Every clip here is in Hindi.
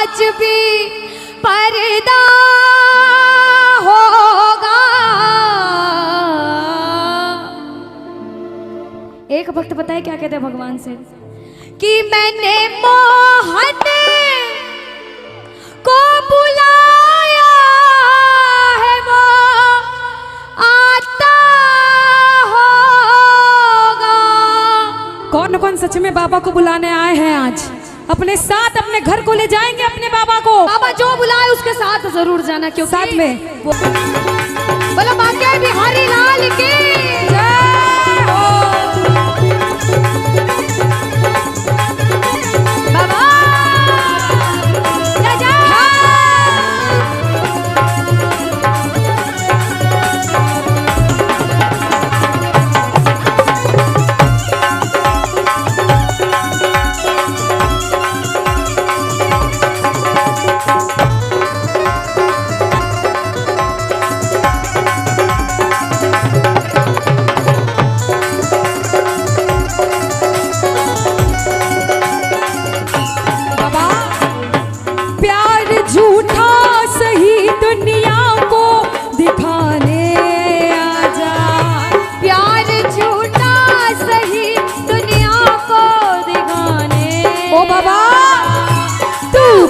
आज भी पर्दा होगा। एक भक्त बताए क्या कहते हैं भगवान से कि मैंने मोहन को बुलाया है, वो आता होगा। कौन कौन सच में बाबा को बुलाने आए हैं आज? अपने साथ अपने घर को ले जाएंगे अपने बाबा को। बाबा जो बुलाए उसके साथ जरूर जाना, क्योंकि साथ में बोलो बाके बिहारी लाल की जय हो। बाबा जय जय।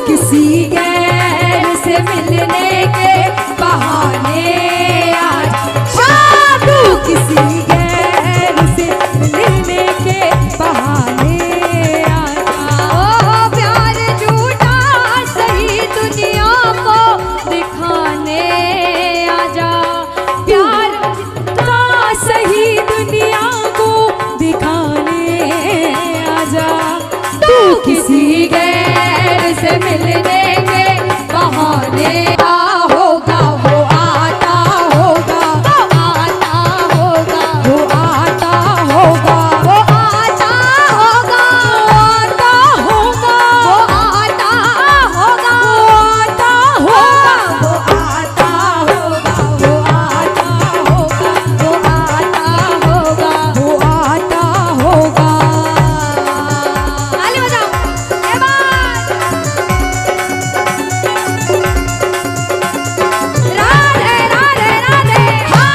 किसी गैर से मिलने के बहाने आज, तू किसी गैर से मिलने के बहाने आजा। ओ प्यार झूठा सही दुनिया को दिखाने आजा। प्यार का सही दुनिया को दिखाने आजा। तू किसी गैर से मिलने के बहाने होगा, वो आता होगा, वो आता होगा, वो आता होगा, वो आता होगा, आता होगा, वो आता होगा, वो आता होगा, वो आता होगा, वो आता होगा, वो आता होगा। ताली बजाओ। ये बात राधे राधे राधे। हाँ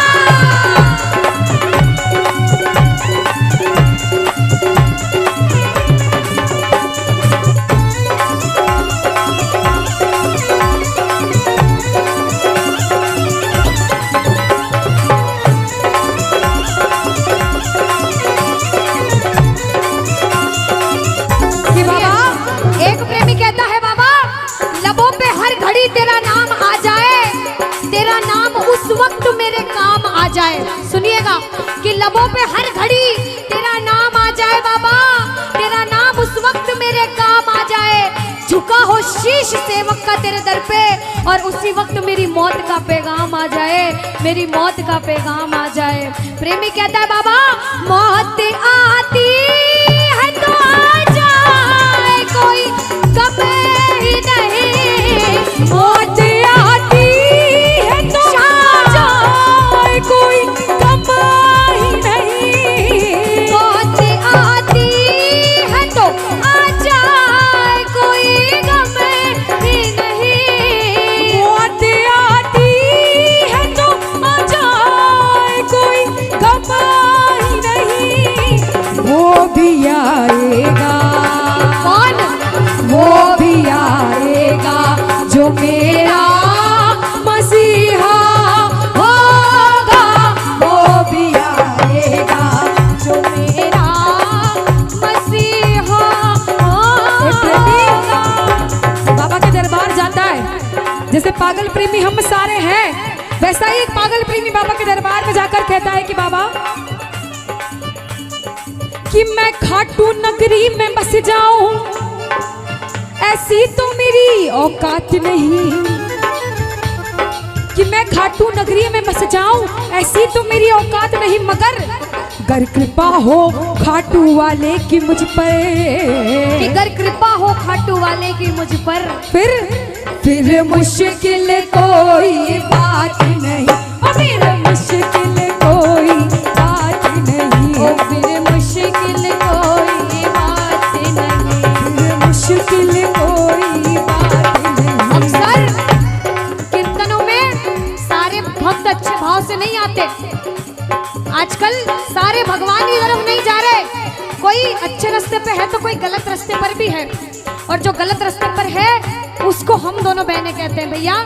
कि बाबा एक प्रेमी कहता है बाबा लबों पे हर घड़ी तेरा नाम आ जाए, तेरा नाम उस वक्त मेरे काम आ जाए। सुनिएगा कि लबों पे हर घड़ी तेरा नाम आ जाए बाबा, तेरा नाम उस वक्त मेरे काम आ जाए। झुका हो शीश सेवक का तेरे दर पे और उसी वक्त मेरी मौत का पैगाम आ जाए, मेरी मौत का पैगाम आ जाए। प्रेमी कहता है बाबा मौत आती है तो आ जाए, कोई गम ही नहीं। मौत आती है तो आ जाए, कोई गम ही नहीं। मौत आती है तो आ जाए, कोई गम ही नहीं। मौत आती है तो आ जाए, कोई गम ही नहीं। वो भी आएगा, कौन? वो भी आएगा जो मेरा मसीहा होगा। वो भी आएगा जो मेरा मसीहा होगा। बाबा के दरबार जाता है, जैसे पागल प्रेमी हम सारे हैं, वैसा ही एक पागल प्रेमी बाबा के दरबार में जाकर कहता है कि बाबा कि मैं खाटू नगरी में बस जाऊं, ऐसी तो मेरी औकात नहीं। कि मैं खाटू नगरी में बस जाऊं, ऐसी तो मेरी औकात नहीं, मगर गर कृपा हो खाटू वाले की मुझ पर, कि अगर कृपा हो खाटू वाले की मुझ पर, फिर मुश्किल कोई बात नहीं, फिर मुश्किल कोई बात नहीं, फिर मुश्किल कोई बात नहीं। फिर मुश्किल कोई बात कोई अच्छे रास्ते पे है तो कोई गलत रास्ते पर भी है, और जो गलत रास्ते पर है उसको हम दोनों बहनें कहते हैं भैया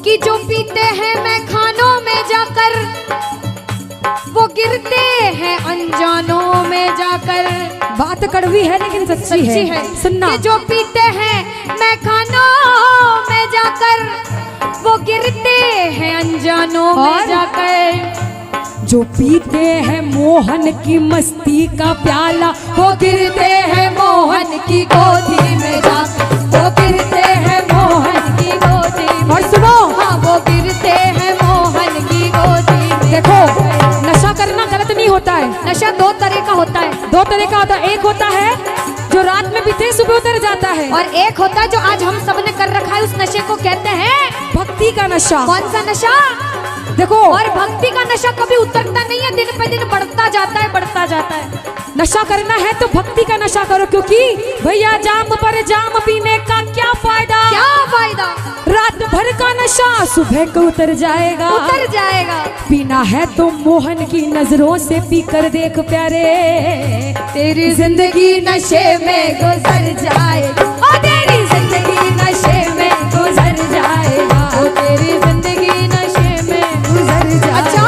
कि जो पीते हैं मैं खानों में जाकर वो गिरते हैं अनजानों में जाकर। बात कड़वी है लेकिन सच्ची है। सुनना कि जो पीते हैं मैं खानों में जाकर वो गिरते हैं अनजानों में जाकर। जो पीते हैं मोहन की मस्ती का प्याला वो गिरते हैं मोहन की गोदी में जाकर, वो गिरते हैं मोहन की गोदी में। और सुनो, हाँ वो गिरते हैं मोहन की गोदी में। देखो नशा करना गलत नहीं होता है। नशा दो तरह का होता है। दो तरह का होता है। एक होता है जो रात में पीते सुबह उतर जाता है, और एक होता है जो आज हम सबने कर रखा है, उस नशे को कहते हैं भक्ति का नशा। कौन सा नशा? देखो, और भक्ति का नशा कभी उतरता नहीं है, दिन पे दिन बढ़ता जाता है, बढ़ता जाता है। नशा करना है तो भक्ति का नशा करो, क्योंकि भैया जाम पर जाम पीने का क्या फायदा? क्या फायदा? रात भर का नशा सुबह को उतर जाएगा, उतर जाएगा। पीना है तो मोहन की नजरों से पी कर देख प्यारे, तेरी जिंदगी नशे में गुजर जाएगा, ओ तेरी जिंदगी नशे में गुजर जाएगा, ओ तेरी जिंदगी नशे में गुजर जाएगा। अच्छा,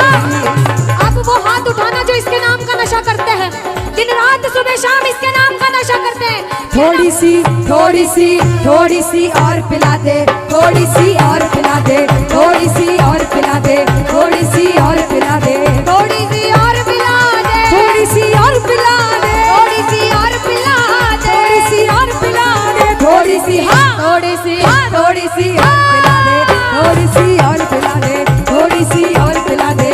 अब वो हाथ उठाना जो इसके नाम का नशा करते हैं, दिन रात सुबह शाम इसके नाम का नशा करते हैं। थोड़ी सी और पिला दे, थोड़ी सी और पिला दे, थोड़ी सी और पिला दे, थोड़ी सी और पिला दे, थोड़ी सी और पिला दे, थोड़ी सी और पिला दे, थोड़ी सी और पिला दे, थोड़ी सी और पिला दे, थोड़ी सी, हाँ थोड़ी सी, थोड़ी सी और पिला दे, थोड़ी सी और पिला दे, थोड़ी सी और पिला दे।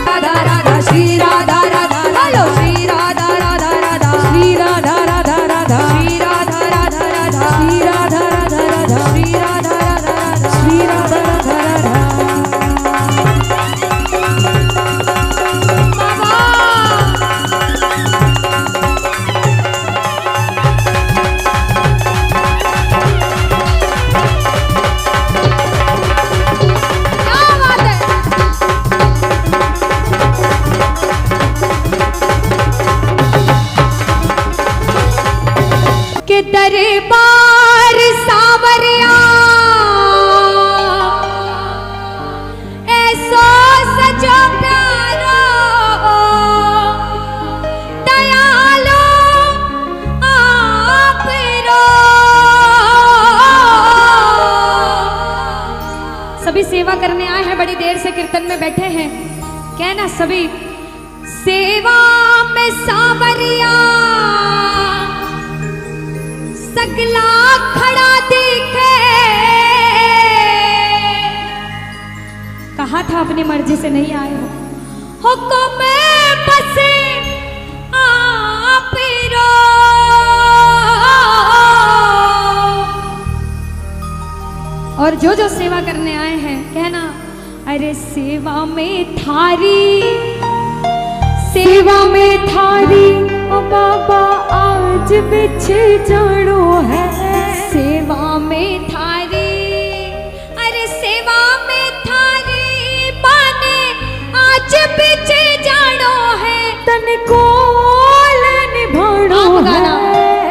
राधा राधा श्री राधा राधा, हेलो श्री राधा राधा राधा, श्री राधा राधा राधा, श्री राधा राधा राधा, श्री राधा राधा राधा, श्री राधा राधा राधा, श्री राधा राधा राधा। क्या बात है? के दरबार सावरिया ऐसो सजो प्यारो दयालो आप रो। सभी सेवा करने आए हैं, बड़ी देर से कीर्तन में बैठे हैं, कहना सभी सेवा में सावरिया सगला खड़ा दिखे। कहा था अपनी मर्जी से नहीं आए हो, हुक्म बस आप रो। और जो जो सेवा करने आए हैं कहना अरे सेवा में थारी, सेवा में थारी ओ बाबा आज बिछे जानो है। सेवा में थारी, अरे सेवा में थारी बाने आज बिछे जानो है। तन को निभानो है,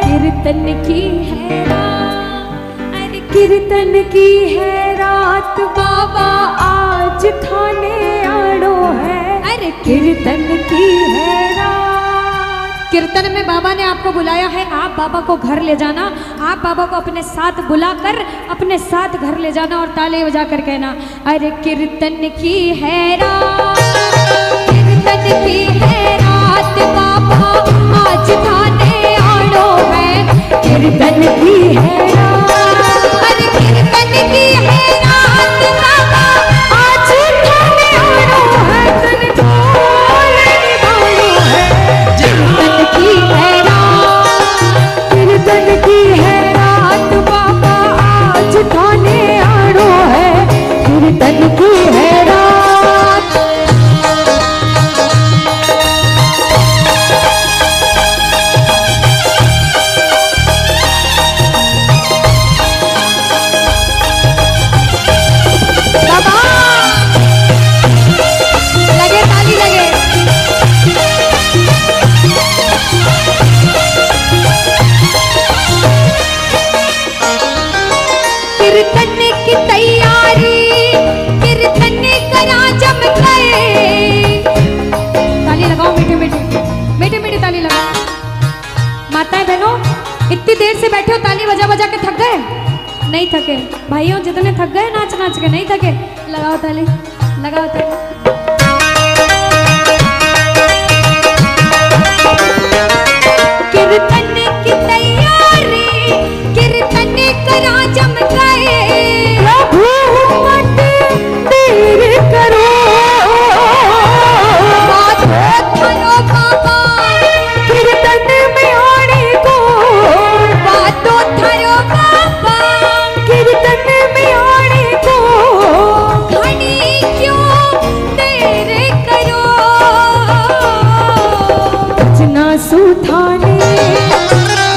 कीर्तन की है रात, अरे कीर्तन की है रात बाबा आज खाने आड़ो है। अरे कीर्तन की है रात। कीर्तन में बाबा ने आपको बुलाया है, आप बाबा को घर ले जाना, आप बाबा को अपने साथ बुलाकर अपने साथ घर ले जाना और ताले बजाकर कहना अरे कीर्तन की है रात, कीर्तन की है रात बाबा आज खाने आड़ो है। कीर्तन की है रात, अरे कीर्तन की है रात बाबा आज खाने आड़ो है। तन को निभानो है, कीर्तन की है रात, कीर्तन की है रात बाबा आज खाने आड़ो है। कीर्तन की है रात। बाबा नहीं थके भाइयों, जितने थक गए नाच नाच के, नहीं थके, लगाओ ताली, लगाओ ताली। कीर्तन की तैयारी, कीर्तन करा जम गए, प्रभु मत देर करो, बात धरो बाबा, कीर्तन में आने को, बातों धरो बाबा, कीर्तन में आने को, घनी क्यों देर करो, भजना सुधाने,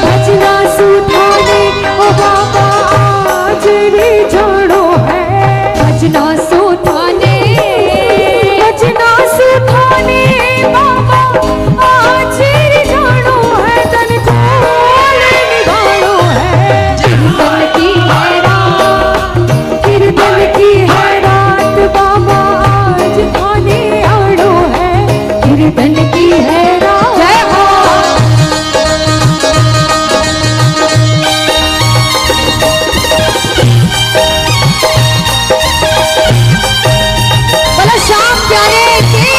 भजना सुधाने, ओ बाबा आज रे जानो है, भजना सुधाने, भजना सुधाने, बाबा आज रे जानो है, तन खोल निभानो है, कीर्तन की है रात, कीर्तन की है रात, बाबा आज थाने आड़ो है, कीर्तन की है रात। जय हो। बोलो श्याम प्यारे की।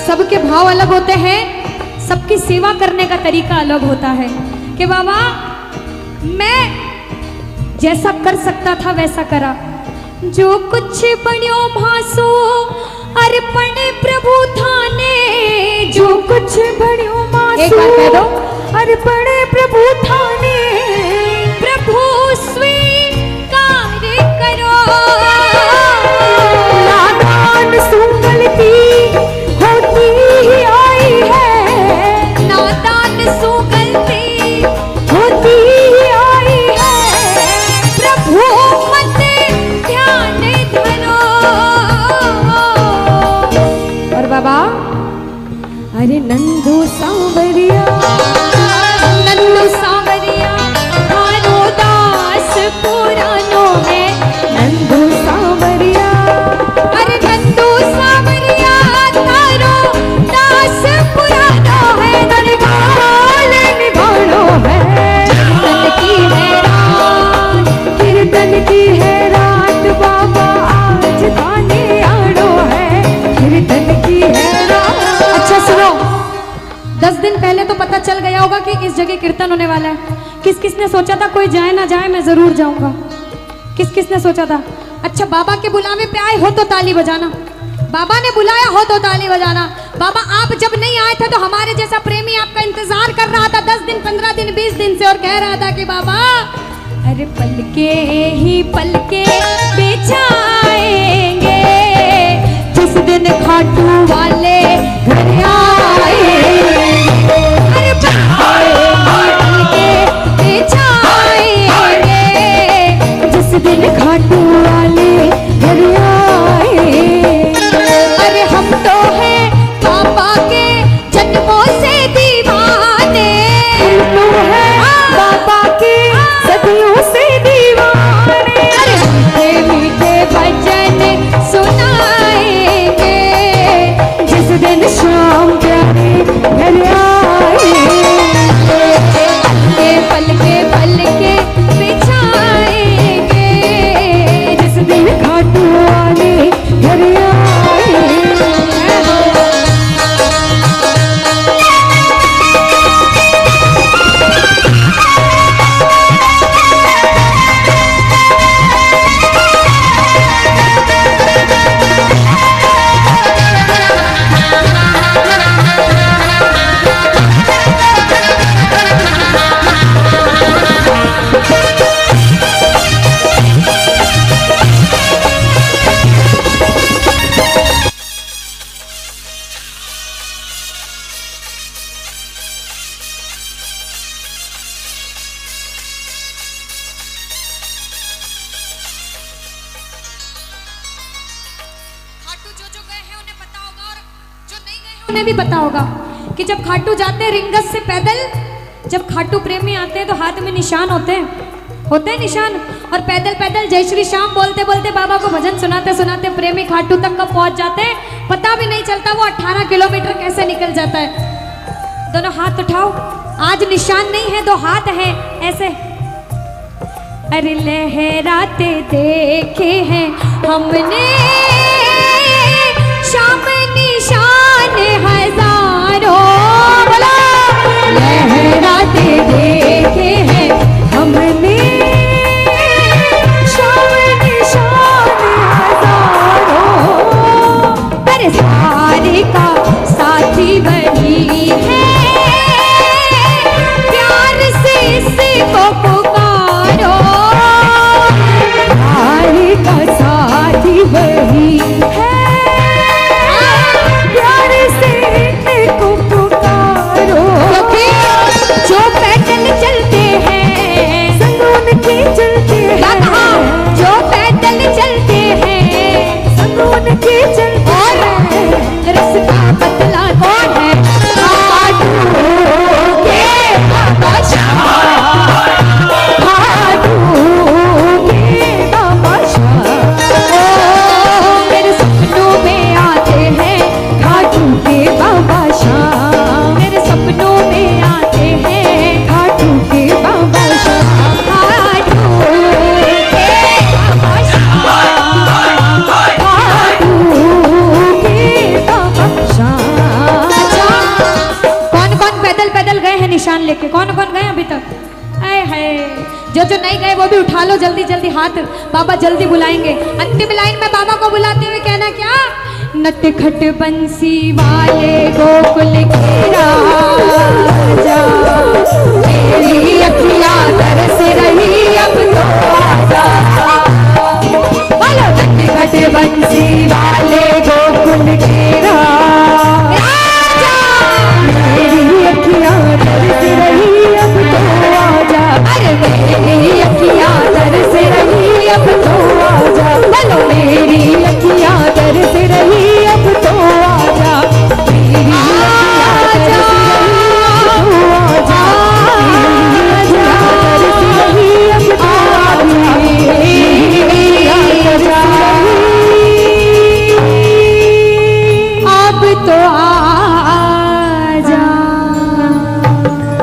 सबके भाव अलग होते हैं, सबकी सेवा करने का तरीका अलग होता है कि बाबा मैं जैसा कर सकता था वैसा करा, जो कुछ बण्यो भासो अर्पण प्रभु थाने, जो कुछ बड़ियों एक बार कह दो, मासूम अर्पण प्रभु थाने, प्रभु स्वीकार करो, नादान सुगलती होती ही आई है, नादान सु गलती होती ही आई है, प्रभु मत ध्यान धरो। और बाबा अरे नंदू सांवरिया, नंदू सांवरिया थारो दास पुरानो है, नंदू सांवरिया, अरे नंदू सांवरिया थारो दास पुरानो है, काल निभानो है, कीर्तन की है रात, कीर्तन की है रात, बाबा आज थाने आड़ो है, कीर्तन की है रात। अच्छा सुनो, 10 दिन पहले तो पता चल गया होगा कि इस जगह कीर्तन होने वाला है। किस किस ने सोचा था कोई जाए ना जाए मैं जरूर जाऊंगा? किस किस ने सोचा था? अच्छा बाबा के बुलावे पे आए हो तो ताली बजाना, बाबा ने बुलाया हो तो ताली बजाना। बाबा आप जब नहीं आए थे तो हमारे जैसा प्रेमी आपका इंतजार कर रहा था 10 दिन 15 दिन 20 दिन से, और कह रहा था कि बाबा अरे पलके ही पलके बिछाएंगे, जिस दिन खाटू वाले घर आएंगे, अरे पलके बिछाएंगे, जिस दिन खाटू वाले घर आए, अरे हम तो हैं पापा के जन्मों से दीवाने, हम तो है बाबा के सदियों से दीवाने, अरे हम थे उन्हें भी पता होगा कि जब खाटू जाते हैं रिंगस से पैदल, जब खाटू प्रेमी आते हैं तो हाथ में निशान होते हैं निशान, और पैदल पैदल जय श्री श्याम बोलते बोलते बाबा को भजन सुनाते सुनाते प्रेमी खाटू तक कब पहुंच जाते हैं पता भी नहीं चलता। वो 18 किलोमीटर कैसे निकल जाता है। दोनों हाथ उठाओ, आज निशान नहीं है, 2 हाथ हैं ऐसे। अरे लहराते देखे हैं हमने शाम निशान हजारों, बोलो लहराते देखे हैं हमने शाम निशान हजारों। अरे सारे का साथी वही है, प्यार से इसको पुकारो। सारे का साथी वही है, प्यार से इसको पुकारो। जो पैदल चलते हैं संग उनके चलते हैं, जो पैदल चलते हैं संग उनके चलते हैं। रास्ता बदला कौन है? खाटू के बाबा शाह, खाटू के बाबा शाह, ओ मेरे सपनों में आते हैं खाटू के बाबा शाह, मेरे सपनों में आते हैं खाटू के बाबा शाह, खाटू के बाबा शाह। खाटू के बाबा शाह। अच्छा, कौन कौन पैदल पैदल गए हैं निशान लेके? कौन कौन गए अभी तक? आए है, जो जो नहीं गए वो भी उठा लो जल्दी जल्दी हाथ, बाबा जल्दी बुलाएंगे। अंतिम लाइन में बाबा को बुलाते हुए कहना क्या? नटखट बंसी वाले गोकुल के राजा, मेरी अखियां तरस रही अब तो आजा। बोलो नटखट बंसी वाले